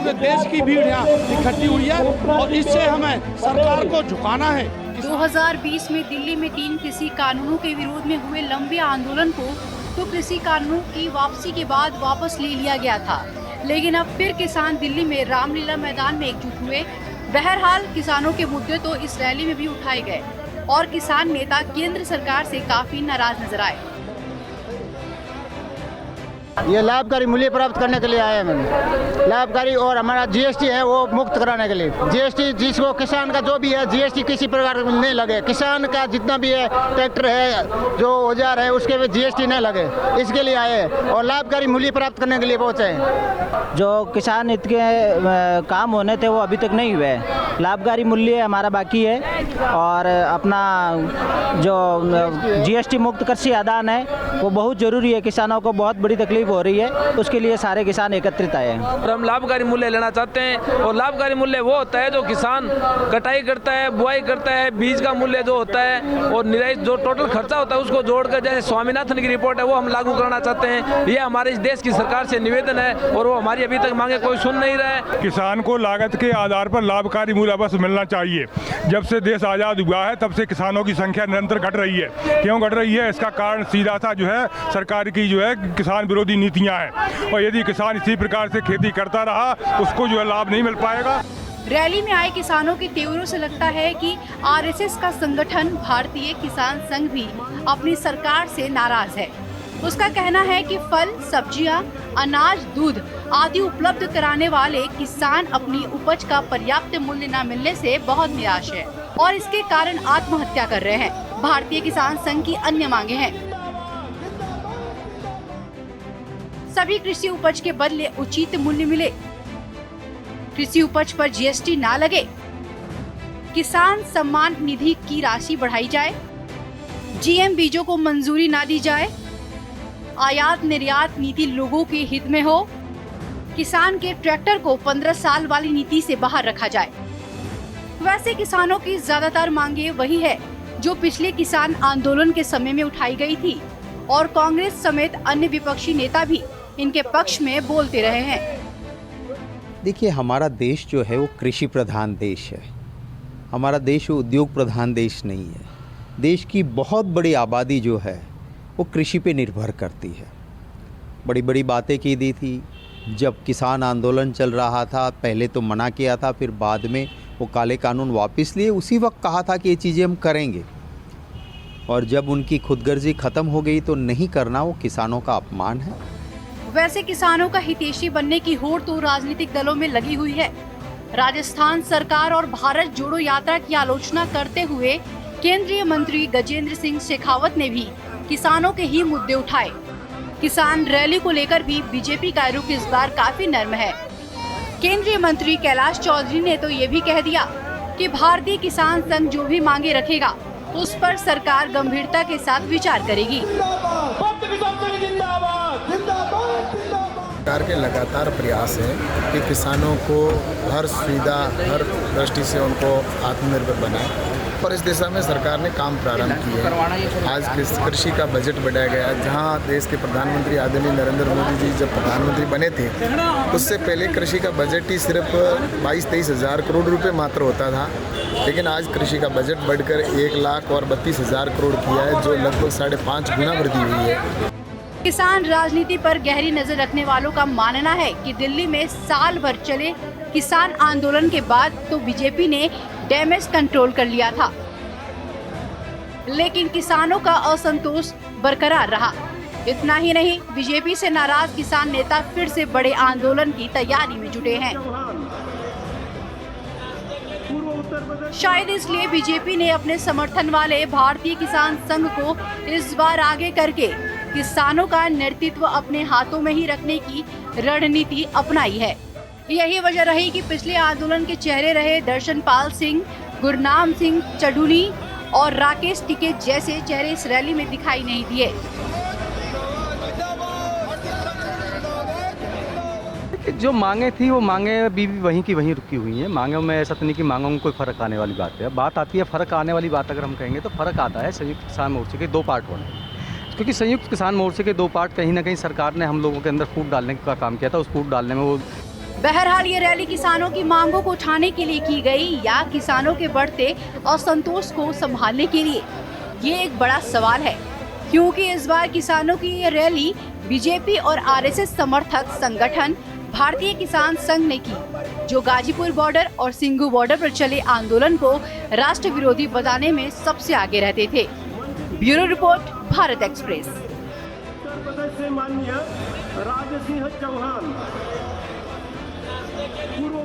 पूरे देश की भीड़ यहाँ इकट्ठी हुई है और इससे हमें सरकार को झुकाना है। 2020 में दिल्ली में 3 कृषि कानूनों के विरोध में हुए लंबे आंदोलन को तो कृषि कानूनों की वापसी के बाद वापस ले लिया गया था, लेकिन अब फिर किसान दिल्ली में रामलीला मैदान में एकजुट हुए। बहरहाल किसानों के मुद्दे तो इस रैली में भी उठाए गए और किसान नेता केंद्र सरकार से काफी नाराज नजर आए। ये लाभकारी मूल्य प्राप्त करने के लिए आए हैं मैंने, लाभकारी, और हमारा जीएसटी है वो मुक्त कराने के लिए। जीएसटी जिसको किसान का जो भी है जीएसटी किसी प्रकार नहीं लगे, किसान का जितना भी है ट्रैक्टर है जो औजार है उसके भी जीएसटी नहीं लगे, इसके लिए आए हैं और लाभकारी मूल्य प्राप्त करने के लिए पहुँचे हैं। जो किसान हित के काम होने थे वो अभी तक नहीं हुए, लाभकारी मूल्य हमारा बाकी है और अपना जो जीएसटी मुक्त कृषि आदान है वो बहुत जरूरी है, किसानों को बहुत बड़ी तकलीफ हो रही है, उसके लिए सारे किसान एकत्रित आए हैं। और हम लाभकारी मूल्य लेना चाहते हैं और लाभकारी मूल्य वो होता है जो किसान कटाई करता है, बुआई करता है, बीज का मूल्य जो होता है और निराई जो टोटल खर्चा होता है उसको जोड़कर, जैसे स्वामीनाथन की रिपोर्ट है वो हम लागू करना चाहते हैं। ये हमारे इस देश की सरकार से निवेदन है और वो हमारी अभी तक मांगे कोई सुन नहीं रहा है। किसान को लागत के आधार पर लाभकारी मूल्य बस मिलना चाहिए। जब से देश आज़ाद हुआ है तब से किसानों की संख्या निरंतर घट रही है। क्यों घट रही है? इसका कारण सीधा सा जो है सरकार की जो है किसान विरोधी नीतियां हैं और यदि किसान इसी प्रकार से खेती करता रहा उसको जो है लाभ नहीं मिल पाएगा। रैली में आए किसानों के तेवरों से लगता है कि आरएसएस का संगठन भारतीय किसान संघ भी अपनी सरकार से नाराज है। उसका कहना है कि फल, सब्जियां, अनाज, दूध आदि उपलब्ध कराने वाले किसान अपनी उपज का पर्याप्त मूल्य न मिलने से बहुत निराश है और इसके कारण आत्महत्या कर रहे हैं। भारतीय किसान संघ की अन्य मांगे हैं, सभी कृषि उपज के बदले उचित मूल्य मिले, कृषि उपज पर जीएसटी ना लगे, किसान सम्मान निधि की राशि बढ़ाई जाए, जीएम बीजों को मंजूरी ना दी जाए, आयात निर्यात नीति लोगों के हित में हो, किसान के ट्रैक्टर को 15 साल वाली नीति से बाहर रखा जाए। वैसे किसानों की ज्यादातर मांगे वही है जो पिछले किसान आंदोलन के समय में उठाई गई थी और कांग्रेस समेत अन्य विपक्षी नेता भी इनके पक्ष में बोलते रहे हैं। देखिए, हमारा देश जो है वो कृषि प्रधान देश है, हमारा देश उद्योग प्रधान देश नहीं है। देश की बहुत बड़ी आबादी जो है वो कृषि पे निर्भर करती है। बड़ी बड़ी बातें की दी थी जब किसान आंदोलन चल रहा था, पहले तो मना किया था, फिर बाद में वो काले कानून वापस लिए, उसी वक्त कहा था कि ये चीज़ें हम करेंगे और जब उनकी खुदगर्जी ख़त्म हो गई तो नहीं करना वो किसानों का अपमान है। वैसे किसानों का हितैषी बनने की होड़ तो राजनीतिक दलों में लगी हुई है। राजस्थान सरकार और भारत जोड़ो यात्रा की आलोचना करते हुए केंद्रीय मंत्री गजेंद्र सिंह शेखावत ने भी किसानों के ही मुद्दे उठाए। किसान रैली को लेकर भी बीजेपी का रुख इस बार काफी नर्म है। केंद्रीय मंत्री कैलाश चौधरी ने तो ये भी कह दिया कि भारतीय किसान संघ जो भी मांगे रखेगा उस पर सरकार गंभीरता के साथ विचार करेगी। सरकार के लगातार प्रयास है कि किसानों को हर सुविधा, हर दृष्टि से उनको आत्मनिर्भर बनाए और इस दिशा में सरकार ने काम प्रारंभ किए हैं। आज कृषि का बजट बढ़ाया गया, जहां देश के प्रधानमंत्री आदरणीय नरेंद्र मोदी जी जब प्रधानमंत्री बने थे उससे पहले कृषि का बजट ही सिर्फ 22-23 हज़ार करोड़ रुपए मात्र होता था, लेकिन आज कृषि का बजट बढ़कर 1,32,000 करोड़ किया है, जो लगभग 5.5 गुना वृद्धि हुई है। किसान राजनीति पर गहरी नजर रखने वालों का मानना है कि दिल्ली में साल भर चले किसान आंदोलन के बाद तो बीजेपी ने डैमेज कंट्रोल कर लिया था, लेकिन किसानों का असंतोष बरकरार रहा। इतना ही नहीं, बीजेपी से नाराज किसान नेता फिर से बड़े आंदोलन की तैयारी में जुटे हैं। शायद इसलिए बीजेपी ने अपने समर्थन वाले भारतीय किसान संघ को इस बार आगे करके किसानों का नेतृत्व अपने हाथों में ही रखने की रणनीति अपनाई है। यही वजह रही कि पिछले आंदोलन के चेहरे रहे दर्शनपाल सिंह, गुरनाम सिंह चढ़ूनी और राकेश टिकैत जैसे चेहरे इस रैली में दिखाई नहीं दिए। जो मांगे थी वो मांगे अभी भी वहीं की वहीं रुकी हुई हैं। मांगों में ऐसा तो नहीं कि मांगों में कोई फ़र्क आने वाली बात है। बात आती है फ़र्क आने वाली बात, अगर हम कहेंगे तो फ़र्क आता है संयुक्त किसान मोर्चे के 2 पार्ट होने, क्योंकि संयुक्त किसान मोर्चे के 2 पार्ट कहीं ना कहीं सरकार ने हम लोगों के अंदर फूट डालने का काम किया था। उस फूट डालने में वो बहरहाल ये रैली किसानों की मांगों को उठाने के लिए की गई या किसानों के बढ़ते असंतोष को संभालने के लिए, ये एक बड़ा सवाल है, क्योंकि इस बार किसानों की ये रैली बीजेपी और आरएसएस समर्थक संगठन भारतीय किसान संघ ने की, जो गाजीपुर बॉर्डर और सिंघू बॉर्डर पर चले आंदोलन को राष्ट्र विरोधी बताने में सबसे आगे रहते थे। Bureau report, Bharat express. माननीय राजसिंह चौहान, पूर्व